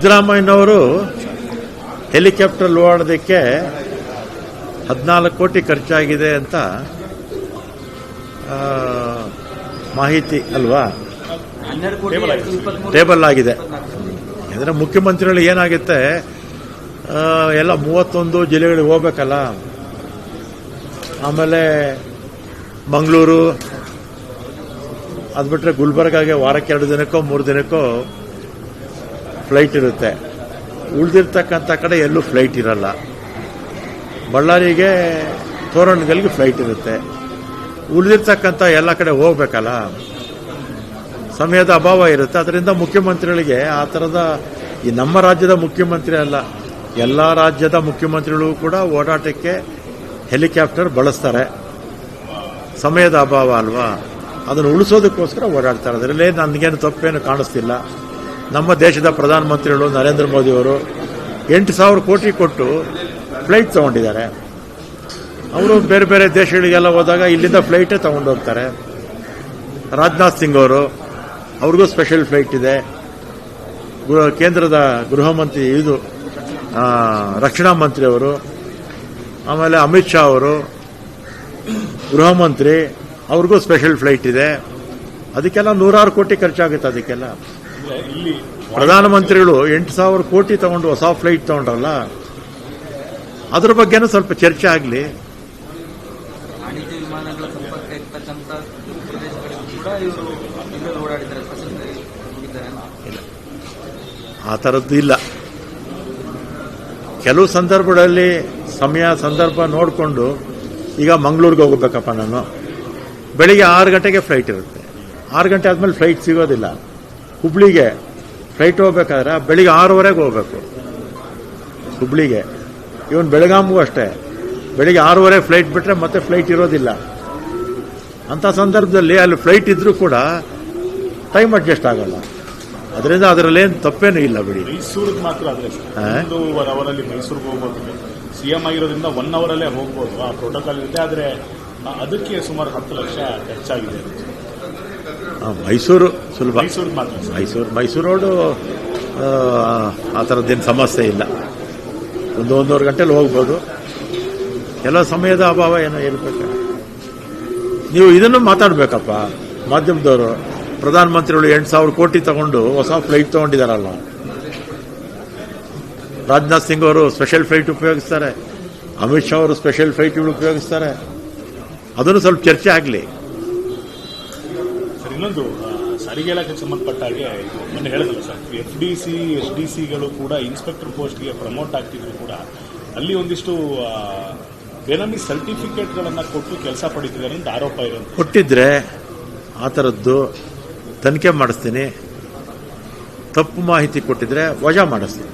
ಸಿದ್ದರಾಮಯ್ಯನವರು ಹೆಲಿಕಾಪ್ಟರ್ ಓಡೋದಕ್ಕೆ 14 ಕೋಟಿ ಖರ್ಚಾಗಿದೆ ಅಂತ ಮಾಹಿತಿ ಅಲ್ವಾ, ಟೇಬಲ್ ಆಗಿದೆ. ಅಂದರೆ ಮುಖ್ಯಮಂತ್ರಿಗಳು ಏನಾಗುತ್ತೆ, ಎಲ್ಲ 31 ಜಿಲ್ಲೆಗಳಿಗೆ ಹೋಗ್ಬೇಕಲ್ಲ. ಆಮೇಲೆ ಮಂಗಳೂರು ಅದು ಬಿಟ್ಟರೆ ಗುಲ್ಬರ್ಗಾಗೆ ವಾರಕ್ಕೆ 2 ದಿನಕ್ಕೋ 3 ದಿನಕ್ಕೋ ಫ್ಲೈಟ್ ಇರುತ್ತೆ. ಉಳಿದಿರ್ತಕ್ಕಂಥ ಕಡೆ ಎಲ್ಲೂ ಫ್ಲೈಟ್ ಇರಲ್ಲ. ಬಳ್ಳಾರಿಗೆ ತೋರಣಗಲ್ಗೆ ಫ್ಲೈಟ್ ಇರುತ್ತೆ. ಉಳಿದಿರ್ತಕ್ಕಂಥ ಎಲ್ಲ ಕಡೆ ಹೋಗ್ಬೇಕಲ್ಲ, ಸಮಯದ ಅಭಾವ ಇರುತ್ತೆ. ಅದರಿಂದ ಮುಖ್ಯಮಂತ್ರಿಗಳಿಗೆ ಆ ಥರದ, ಈ ನಮ್ಮ ರಾಜ್ಯದ ಮುಖ್ಯಮಂತ್ರಿ ಅಲ್ಲ, ಎಲ್ಲ ರಾಜ್ಯದ ಮುಖ್ಯಮಂತ್ರಿಗಳು ಕೂಡ ಓಡಾಟಕ್ಕೆ ಹೆಲಿಕಾಪ್ಟರ್ ಬಳಸ್ತಾರೆ. ಸಮಯದ ಅಭಾವ ಅಲ್ವಾ, ಅದನ್ನು ಉಳಿಸೋದಕ್ಕೋಸ್ಕರ ಓಡಾಡ್ತಾರೆ. ಅದರಲ್ಲೇ ನನಗೇನು ತಪ್ಪೇನು ಕಾಣಿಸ್ತಿಲ್ಲ. ನಮ್ಮ ದೇಶದ ಪ್ರಧಾನಮಂತ್ರಿಗಳು ನರೇಂದ್ರ ಮೋದಿಯವರು 8,000 ಕೋಟಿ ಕೊಟ್ಟು ಫ್ಲೈಟ್ ತಗೊಂಡಿದ್ದಾರೆ. ಅವರು ಬೇರೆ ಬೇರೆ ದೇಶಗಳಿಗೆಲ್ಲ ಹೋದಾಗ ಇಲ್ಲಿಂದ ಫ್ಲೈಟೇ ತಗೊಂಡು ಹೋಗ್ತಾರೆ. ರಾಜನಾಥ್ ಸಿಂಗ್ ಅವರು, ಅವ್ರಿಗೂ ಸ್ಪೆಷಲ್ ಫ್ಲೈಟ್ ಇದೆ. ಕೇಂದ್ರದ ಗೃಹ ಮಂತ್ರಿ, ರಕ್ಷಣಾ ಮಂತ್ರಿ ಅವರು, ಆಮೇಲೆ ಅಮಿತ್ ಶಾ ಅವರು ಗೃಹ ಮಂತ್ರಿ, ಅವ್ರಿಗೂ ಸ್ಪೆಷಲ್ ಫ್ಲೈಟ್ ಇದೆ. ಅದಕ್ಕೆಲ್ಲ 106 ಕೋಟಿ ಖರ್ಚಾಗುತ್ತೆ. ಅದಕ್ಕೆಲ್ಲ ಪ್ರಧಾನಮಂತ್ರಿಗಳು 8,000 ಕೋಟಿ ತಗೊಂಡು ಹೊಸ ಫ್ಲೈಟ್ ತಗೊಂಡ್ರಲ್ಲ, ಅದ್ರ ಬಗ್ಗೆನೂ ಸ್ವಲ್ಪ ಚರ್ಚೆ ಆಗಲಿ. ಆ ಥರದ್ದು ಇಲ್ಲ. ಕೆಲವು ಸಂದರ್ಭಗಳಲ್ಲಿ ಸಂದರ್ಭ ನೋಡಿಕೊಂಡು, ಈಗ ಮಂಗಳೂರಿಗೆ ಹೋಗಬೇಕಪ್ಪ, ನಾನು ಬೆಳಿಗ್ಗೆ 6 ಗಂಟೆಗೆ ಫ್ಲೈಟ್ ಇರುತ್ತೆ. 6 ಗಂಟೆ ಆದಮೇಲೆ ಫ್ಲೈಟ್ ಸಿಗೋದಿಲ್ಲ. ಹುಬ್ಳಿಗೆ ಫ್ಲೈಟ್ ಹೋಗ್ಬೇಕಾದ್ರೆ ಬೆಳಿಗ್ಗೆ 6:15 ಹೋಗ್ಬೇಕು ಹುಬ್ಳಿಗೆ. ಇವನ್ ಬೆಳಗಾಮಗೂ ಅಷ್ಟೇ, ಬೆಳಿಗ್ಗೆ 6:15 ಫ್ಲೈಟ್ ಬಿಟ್ಟರೆ ಮತ್ತೆ ಫ್ಲೈಟ್ ಇರೋದಿಲ್ಲ. ಅಂಥ ಸಂದರ್ಭದಲ್ಲಿ ಅಲ್ಲಿ ಫ್ಲೈಟ್ ಇದ್ರೂ ಕೂಡ ಟೈಮ್ ಅಡ್ಜಸ್ಟ್ ಆಗಲ್ಲ. ಅದರಿಂದ ಅದರಲ್ಲೇನು ತಪ್ಪೇನು ಇಲ್ಲ ಬಿಡಿ. ಮೈಸೂರಿಗೆ ಮಾತ್ರ ಅವರಲ್ಲಿ ಮೈಸೂರಿಗೆ ಹೋಗ್ಬೋದು. ಸಿಎಂ ಆಗಿರೋದ್ರಿಂದ 1 ಅವರಲ್ಲೇ ಹೋಗ್ಬೋದು. ಆ ಪ್ರೋಟೋಕಾಲ್ ಇದೆ. ಆದರೆ ಅದಕ್ಕೆ ಸುಮಾರು 10 ಲಕ್ಷ ಖರ್ಚಾಗಿದೆ. ಮೈಸೂರು ಸುಲಭ. ಮೈಸೂರು ರೋಡು ಆ ಥರದ್ದೇನು ಸಮಸ್ಯೆ ಇಲ್ಲ. 1-1.5 ಗಂಟೆಲಿ ಹೋಗ್ಬೋದು. ಕೆಲವು ಸಮಯದ ಅಭಾವ ಏನೋ ಇರಬೇಕು. ನೀವು ಇದನ್ನು ಮಾತಾಡಬೇಕಪ್ಪ ಮಾಧ್ಯಮದವರು. ಪ್ರಧಾನಮಂತ್ರಿಗಳು 8,000 ಕೋಟಿ ತಗೊಂಡು ಹೊಸ ಫ್ಲೈಟ್ ತಗೊಂಡಿದ್ದಾರಲ್ಲ. ರಾಜನಾಥ್ ಸಿಂಗ್ ಅವರು ಸ್ಪೆಷಲ್ ಫ್ಲೈಟ್ ಉಪಯೋಗಿಸ್ತಾರೆ. ಅಮಿತ್ ಶಾ ಅವರು ಸ್ಪೆಷಲ್ ಫ್ಲೈಟ್ಗಳು ಉಪಯೋಗಿಸ್ತಾರೆ. ಅದನ್ನು ಸ್ವಲ್ಪ ಚರ್ಚೆ ಆಗಲಿ. ಇನ್ನೊಂದು ಸಾರಿಗೆ ಇಲಾಖೆಗೆ ಸಂಬಂಧಪಟ್ಟ ಹಾಗೆ ಮೊನ್ನೆ ಹೇಳಿದ್ರಲ್ಲ ಸರ್, FDC SDCಗಳು ಕೂಡ ಇನ್ಸ್ಪೆಕ್ಟರ್ ಪೋಸ್ಟ್ಗೆ ಪ್ರಮೋಟ್ ಆಗ್ತಿದ್ರು ಕೂಡ ಅಲ್ಲಿ ಒಂದಿಷ್ಟು ಬೇನಾಮಿ ಸರ್ಟಿಫಿಕೇಟ್ಗಳನ್ನು ಕೊಟ್ಟು ಕೆಲಸ ಪಡೀತಿದ್ದಾರೆ ಅಂತ ಆರೋಪ ಇರೋದು. ಕೊಟ್ಟಿದ್ರೆ ಆ ಥರದ್ದು ತನಿಖೆ ಮಾಡಿಸ್ತೀನಿ. ತಪ್ಪು ಮಾಹಿತಿ ಕೊಟ್ಟಿದ್ರೆ ವಜಾ ಮಾಡಿಸ್ತೀನಿ.